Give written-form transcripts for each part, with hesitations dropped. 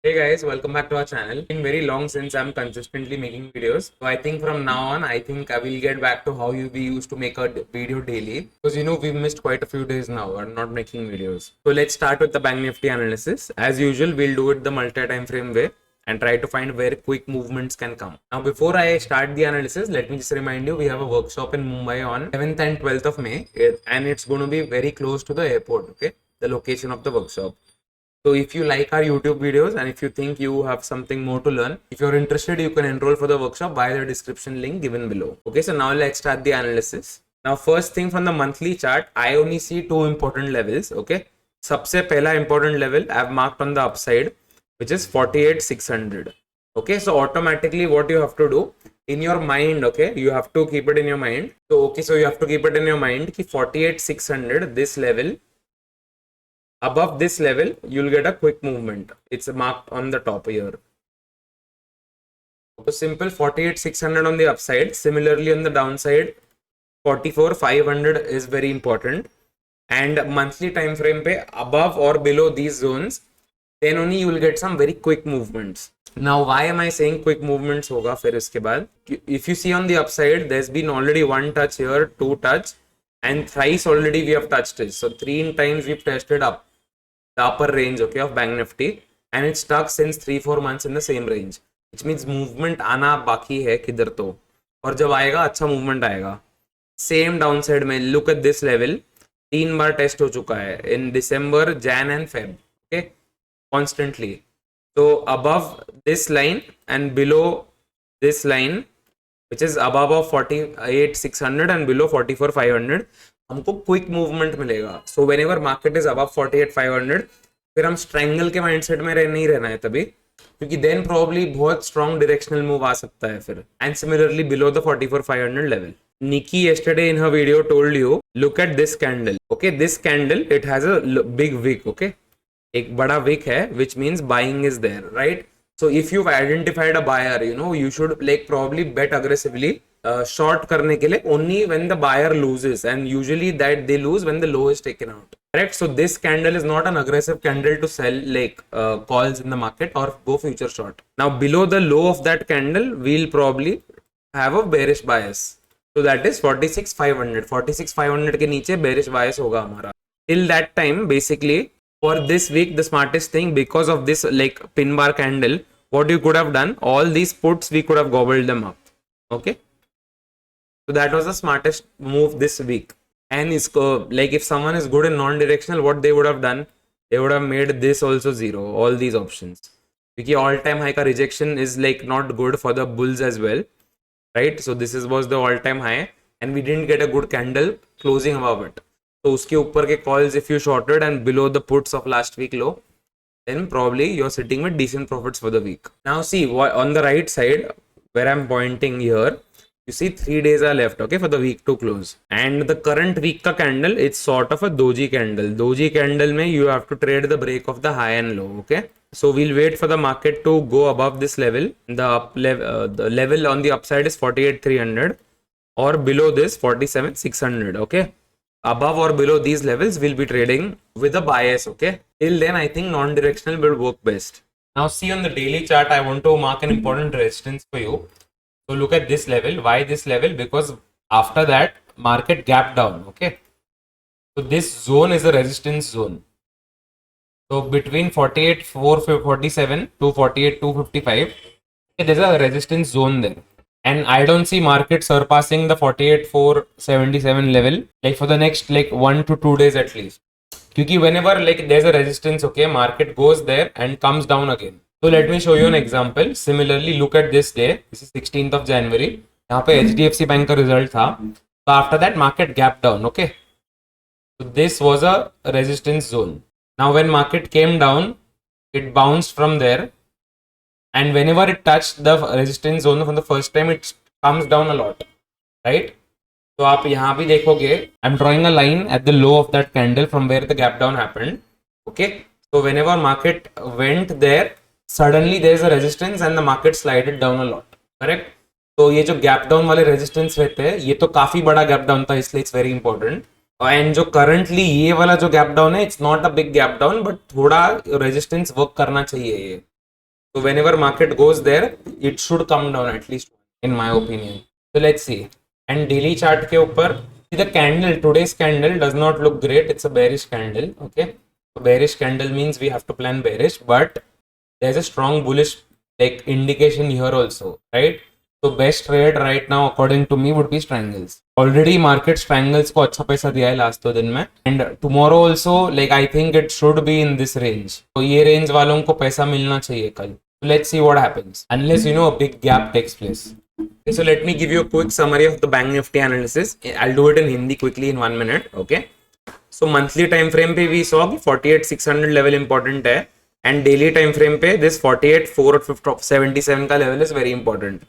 Hey guys, welcome back to our channel. It's been very long since I'm consistently making videos. So I think from now on, I think I will get back to how we used to make a video daily. Because we've missed quite a few days now and not making videos. So let's start with the Bank Nifty analysis. As usual, we'll do it the multi-time frame way and try to find where quick movements can come. Now before I start the analysis, let me just remind you, we have a workshop in Mumbai on 7th and 12th of May and it's going to be very close to the airport, okay? The location of the workshop. So if you like our YouTube videos and if you think you have something more to learn, if you're interested, you can enroll for the workshop via the description link given below. Okay, so now let's start the analysis. Now first thing from the monthly chart, I only see two important levels. Okay, सबसे पहला important level I've marked on the upside, which is 48,600. Okay, so automatically what you have to do in your mind, okay, you have to keep it in your mind. So you have to keep it in your mind कि 48,600 this level. Above this level, you'll get a quick movement. It's marked on the top here. So simple 48,600 on the upside. Similarly on the downside, 44,500 is very important. And monthly time frame pe above or below these zones, then only you will get some very quick movements. Now, why am I saying quick movements hoga fir iske baad? If you see on the upside, there's been already one touch here, two touch, and thrice already we have touched it. So 3 times we've tested up the upper range, okay, of Bank Nifty, and it's stuck since 3-4 months in the same range, which means movement आना बाकी है किधर तो, और जब आएगा अच्छा movement आएगा. सेम डाउन साइड में लुक एट दिस लेवल 3 बार टेस्ट हो चुका है in December, Jan and Feb, okay, constantly. तो above this line and below this line which is above of 48,600 and below 44,500, हमको क्विक मूवमेंट मिलेगा. So when ever market is above 48,500, फिर हम strangle के माइंडसेट में नहीं रहना है तभी, क्योंकि देन प्रोबब्ली बहुत स्ट्रॉन्ग डायरेक्शनल मूव आ सकता है फिर. And similarly below the 44,500 level. Nikki yesterday in her video told you, look at this candle. Okay, this candle, it has a big wick. Okay, एक बड़ा wick है, which means buying is there, right? So if you've identified a buyer, you should like probably bet aggressively. Short करने के लिए only when the buyer loses, and usually that they lose when the low is taken out. Correct. So this candle is not an aggressive candle to sell like calls in the market or go future short. Now below the low of that candle, we'll probably have a bearish bias. So that is 46,500. 46,500 के नीचे bearish bias होगा हमारा. Till that time, basically, for this week, the smartest thing, because of this like pin bar candle, what you could have done, all these puts we could have gobbled them up. Okay, so that was the smartest move this week. And like if someone is good in non-directional, what they would have done, they would have made this also zero, all these options, because all-time high ka rejection is like not good for the bulls as well, right? So this was the all-time high and we didn't get a good candle closing above it. So uske upar ke calls, if you shorted and below the puts of last week low, then probably you're sitting with decent profits for the week. Now see on the right side where I'm pointing here, you see 3 days are left, okay, for the week to close. And the current week ka candle, it's sort of a doji candle. Doji candle mein you have to trade the break of the high and low, okay? So we'll wait for the market to go above this level. The level on the upside is 48,300 or below this 47,600, okay? Above or below these levels, we'll be trading with a bias, okay? Till then, I think non-directional will work best. Now see on the daily chart, I want to mark an important resistance for you. So look at this level. Why this level? Because after that, market gap down, okay? So this zone is a resistance zone. So between 48,447 to 48,255, okay, there's a resistance zone there. And I don't see market surpassing the 48,477 level like for the next like 1 to 2 days at least. Because whenever like there's a resistance, okay, market goes there and comes down again. So let me show you an example. Similarly, look at this day. This is 16th of January. यहाँ पे HDFC Bank का result था. So after that market gap down, okay. So this was a resistance zone. Now when market came down, it bounced from there. And whenever it touched the resistance zone for the first time, it comes down a lot, right? So आप यहाँ भी देखोगे, I'm drawing a line at the low of that candle from where the gap down happened. Okay, so whenever market went there, suddenly there is a resistance and the market slided down a lot. Correct? तो ये जो gap down वाले resistance रहते हैं, ये तो काफी बड़ा gap down था, इसलिए it's very important. And जो currently ये वाला जो gap down है, it's not a big gap down, but थोड़ा resistance work करना चाहिए ये. So whenever market goes there, it should come down at least, in my opinion. So let's see. And daily chart के ऊपर, see the candle, today's candle does not look great. It's a bearish candle. Okay, so bearish candle means we have to plan bearish, but there's a strong bullish like indication here also, right? So best trade right now according to me would be strangles. Already market strangles को अच्छा पैसा दिया है last 2 दिन में, and tomorrow also like I think it should be in this range. तो ये range वालों को पैसा मिलना चाहिए कल. So let's see what happens, unless you know a big gap takes place. Okay, so let me give you a quick summary of the Bank Nifty analysis. I'll do it in Hindi quickly in 1 minute. Okay, so monthly time frame पे we saw कि 48,600 level important है, and daily time frame पे this 48,477 का level is very important.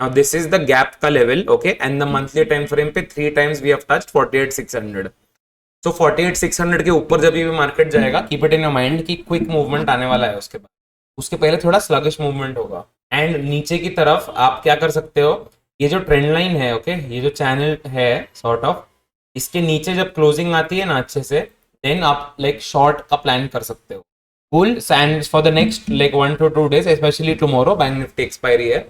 Now this is the gap का level, okay, and the monthly time frame पे 3 times we have touched 48,600. So 48,600 के ऊपर जब भी मार्केट जाएगा, keep it in your mind कि quick movement आने वाला है उसके बाद. उसके पहले थोड़ा sluggish movement होगा. एंड नीचे की तरफ आप क्या कर सकते हो, ये जो ट्रेंड लाइन है, ओके, ये जो चैनल है सॉर्ट ऑफ, इसके नीचे जब क्लोजिंग आती है ना अच्छे से, देन आप लाइक शॉर्ट का प्लान कर सकते हो. Cool. And for the next like 1 to 2 days, specially tomorrow bank Nifty expiry है,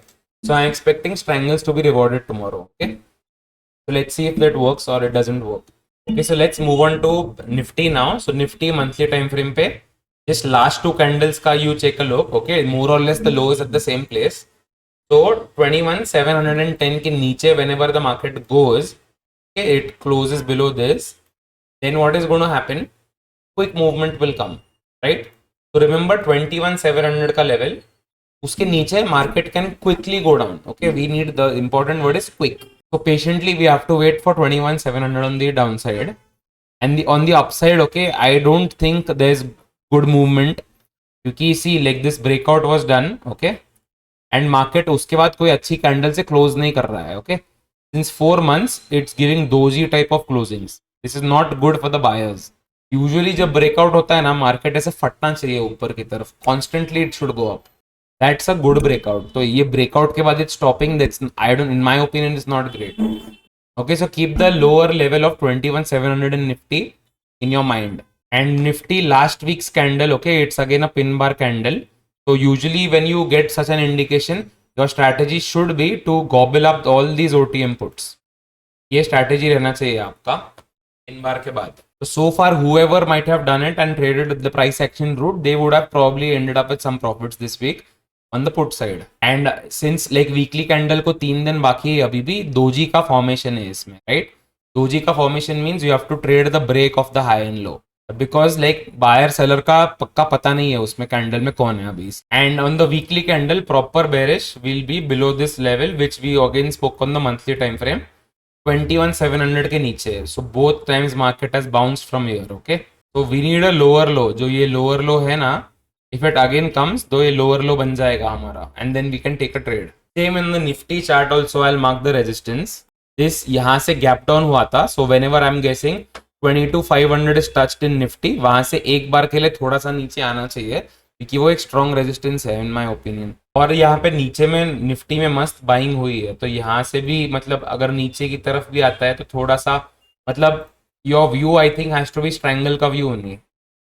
so I am expecting strangles to be rewarded tomorrow. Okay, so let's see if that works और it doesn't work. Okay, so let's move on to Nifty now. So Nifty monthly time frame पे just last 2 candles ka you take a look. Okay, more or less the low is at the same place. So 21,710 ke niche whenever the market goes, okay, it closes below this, then what is going to happen? Quick movement will come, right? So remember 21,700 ka level, uske niche market can quickly go down. Okay, we need, the important word is quick. So patiently we have to wait for 21,700 on the downside, and on the upside, okay, I don't think there's good movement, क्योंकि see like this breakout was done, okay, and market उसके बाद कोई अच्छी candle से close नहीं कर रहा है. Okay, since 4 months it's giving doji type of closings. This is not good for the buyers. Usually जब ब्रेकआउट होता है ना, मार्केट ऐसे फटना चाहिए ऊपर की तरफ, constantly it should go up. That's a good breakout. तो ये ब्रेकआउट के बाद its stopping, that's I don't, in my opinion is not great. Okay, so keep the lower level of 21,700 in Nifty in your mind. And Nifty last week's candle, okay, it's again a pin bar candle. So usually when you get such an indication, your strategy should be to gobble up all these OTM puts. ये strategy रहना चाहिए आपका pin bar के बाद. So far whoever might have done it and traded the price action route, they would have probably ended up with some profits this week on the put side. And since like weekly candle को 3 दिन बाकी है अभी भी, doji का formation है इसमें, right? Doji का formation means you have to trade the break of the high and low. Because like buyer seller का पक्का पता नहीं है उसमें कैंडल में कौन है अभी. And on the weekly candle proper bearish will be below this level which we again spoke on the monthly time frame 21,700 के नीचे. So both times market has bounced from here. Okay, so we need a lower low. जो ये lower लो है ना, if it again comes, तो ये lower लो बन जाएगा हमारा, and then we can take a trade. Same in the Nifty chart also I will mark the resistance. This यहाँ से गैप डाउन हुआ था, so whenever I am guessing 22,500 is touched in Nifty, वहां से एक बार के लिए थोड़ा सा नीचे आना चाहिए, क्योंकि वो एक स्ट्रॉन्ग रेजिस्टेंस है इन माय ओपिनियन. और यहाँ पे नीचे में निफ्टी में मस्त बाइंग हुई है, तो यहाँ से भी मतलब अगर नीचे की तरफ भी आता है तो थोड़ा सा मतलब your view I think has to be strangle का view only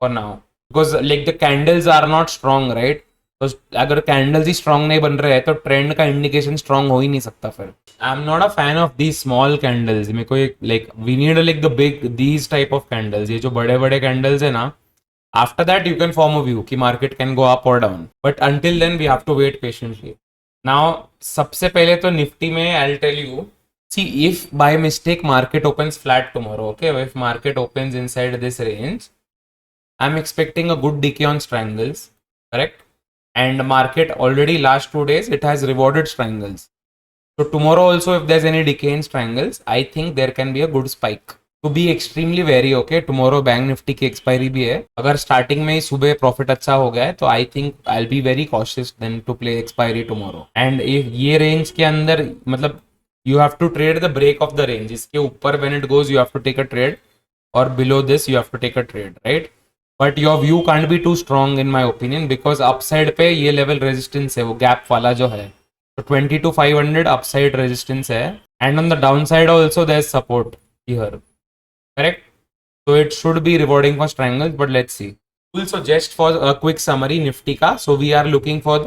for now, because like the candles are not strong, right? तो अगर कैंडल्स ही स्ट्रॉन्ग नहीं बन रहे हैं तो ट्रेंड का इंडिकेशन स्ट्रॉन्ग हो ही नहीं सकता. फिर I am not a fan of these small candles. मेरे को एक like we need like the big these type of candles. ये जो बड़े बड़े कैंडल्स है ना, after that you can form a view कि मार्केट कैन गो अप और down, but until then we have to wait patiently. Now सबसे पहले तो निफ्टी में I will tell you, see if by mistake market opens flat tomorrow, okay, if market opens inside this range, I am expecting a good decay on strangles, correct? And market already last 2 days it has rewarded strangles. So tomorrow also if there's any decay in strangles, I think there can be a good spike. To be extremely wary, okay, tomorrow bank Nifty की expiry भी है. अगर starting में ही सुबह profit अच्छा हो गया है तो I think I will be very cautious then to play expiry tomorrow. And if ये रेंज के अंदर मतलब you have to trade the break of the range. इसके ऊपर when it goes you have to take a trade, और below this you have to take a trade, right? But your view can't be too strong in my opinion, because upside पे ये level resistance है, वो gap वाला जो है, तो 22,500 upside resistance है, and on the down side also there is support here, correct? So it should be rewarding for strangles, but let's see. Also just for a quick summary Nifty का, so we are looking for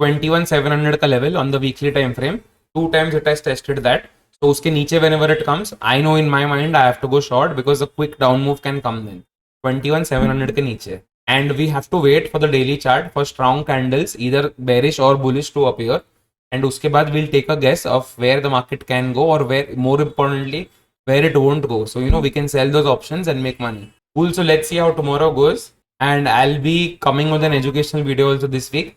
21,700 का level on the weekly time frame. 2 times it has tested that. So उसके नीचे whenever it comes, I know in my mind I have to go short because a quick down move can come then. 21,700 के नीचे. And we have to wait for the daily chart for strong candles, either bearish or bullish to appear. And उसके बाद we'll take a guess of where the market can go or where, more importantly, where it won't go. So, you know, we can sell those options and make money. Cool. So let's see how tomorrow goes. And I'll be coming with an educational video also this week.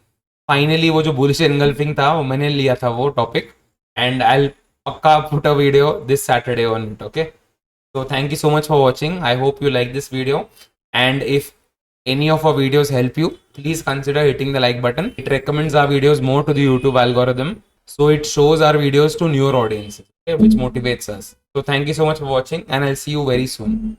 Finally, वो जो bullish engulfing था, वो मैंने लिया था वो topic. And I'll पक्का put a video this Saturday on it. Okay. So thank you so much for watching. I hope you like this video. And if any of our videos help you, please consider hitting the like button. It recommends our videos more to the YouTube algorithm. So it shows our videos to newer audiences, okay, which motivates us. So thank you so much for watching and I'll see you very soon.